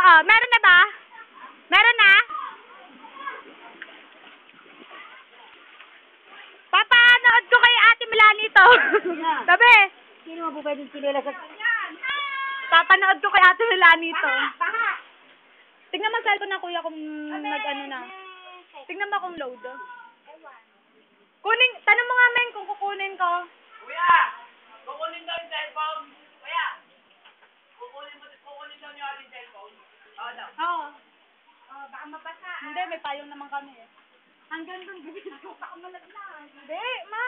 Oo, meron na ba? Meron na? Papanood ko kay Ate Melanie to. Sabi. Sino mo po pwedeng kilala sa... Papanood ko kay Ate Melanie to. Tignan mo cellphone na kuya kung nag-ano na. Tignan mo kung load. Tanong mo nga men kung kukunin ko. Kuya! Kukunin daw yung cellphone. Kuya! Kukunin daw niyo ating cellphone. Oo daw. Oo. Oh, baka mabasa. Hindi, may payong naman kami eh. Hanggang doon, bibili ko baka malaglag. Hindi, ma.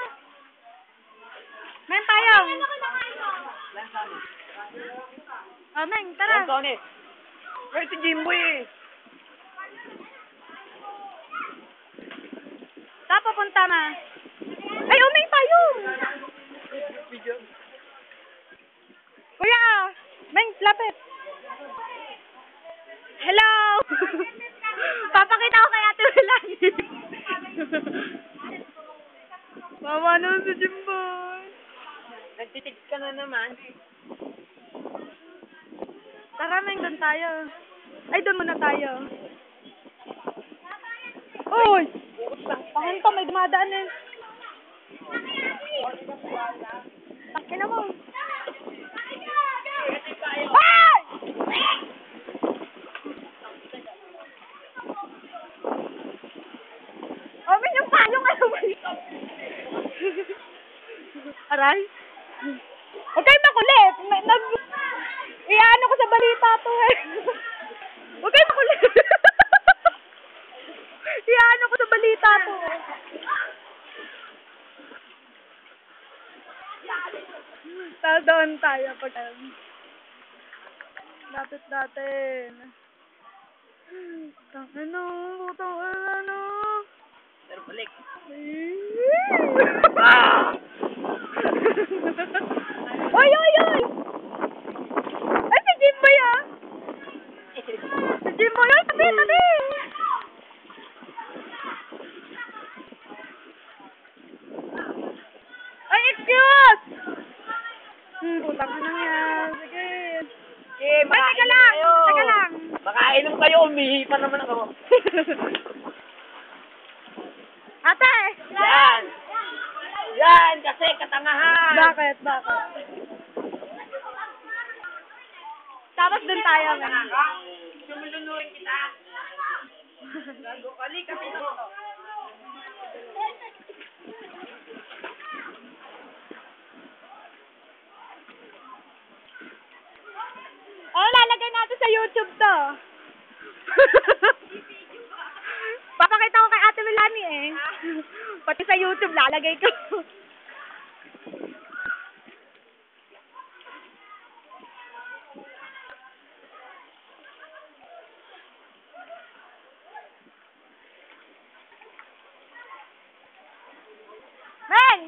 Men, payong. Ano ko na kayo? Oh, men, tara. Yan, Tony. Where's si Jimboy eh? Saan pupunta ma? Ay, oh, may payong. Video. Kuya, men, lapit. Hello. Papakita ko kay Ate Melanie. Mama na si Jimboy. Nagtitig ka na naman. Tara, men, doon tayo. Ay, doon muna tayo. Uy! Pahan to, may dumadaan eh. Takin na mo. Ay! Oh, men, yung payong ano ba ito? Aray? Huwag kayo makulit. Iyaano ko sa balita to eh. Huwag kayo makulit. Iyaano ko sa balita to eh. Doon tayo pag lapit natin. Ano? Putang ano? Pero balik. Ah! Oy, oy, oy! Ay, si Jimboy ah! Si Jimboy, ay, tabi, tabi! Ay, excuse! Putang ka nang yan. Sige. Eh, Ay, teka lang! Teka lang! Makainom kayo, umihi pa naman ako. Ate! Yan! Yan, kasi katangahan. Bakit? Bakit? Tapos dun tayo, man. Sumulunurin kita. Gago, kali kami dito. Oh, lalagay natin sa YouTube to. Papakita ko kay Ate Melanie eh. Pati sa YouTube lalagay ko. Men!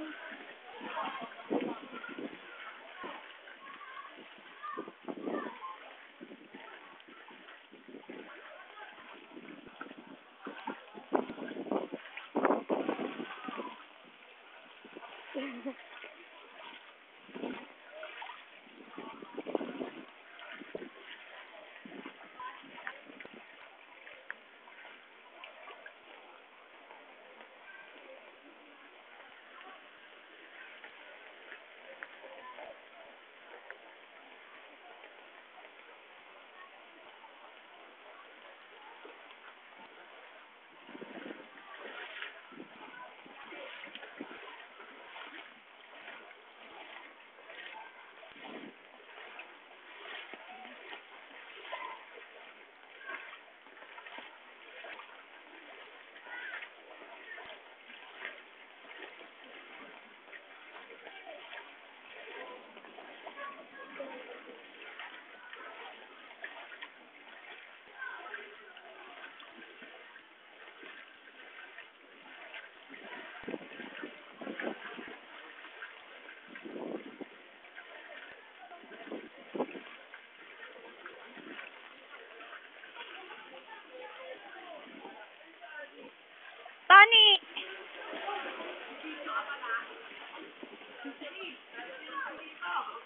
Tony!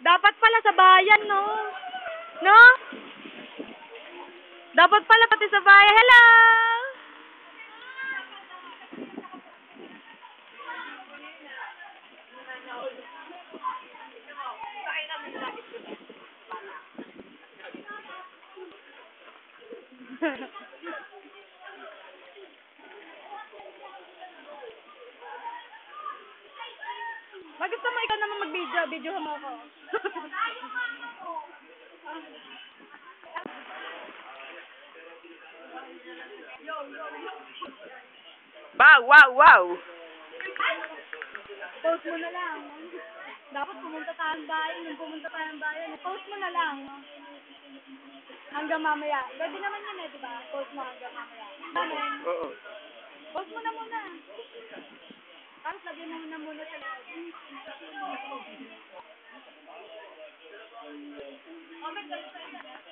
Dapat pala sa bayan, no? No? Dapat pala pati sa bahay. Hello! Gusto mo ikaw naman mag-video? Video mo ako. Wow, wow, wow! Post mo na lang. Dapat pumunta tayong bayan. Nung pumunta tayong bayan, post mo na lang. Hanggang mamaya. Pwede naman yun di ba? Post mo hanggang mamaya. Amen. Oo. Post mo na muna. Tapos lagyan mo na muna sa loob. Comment ka sa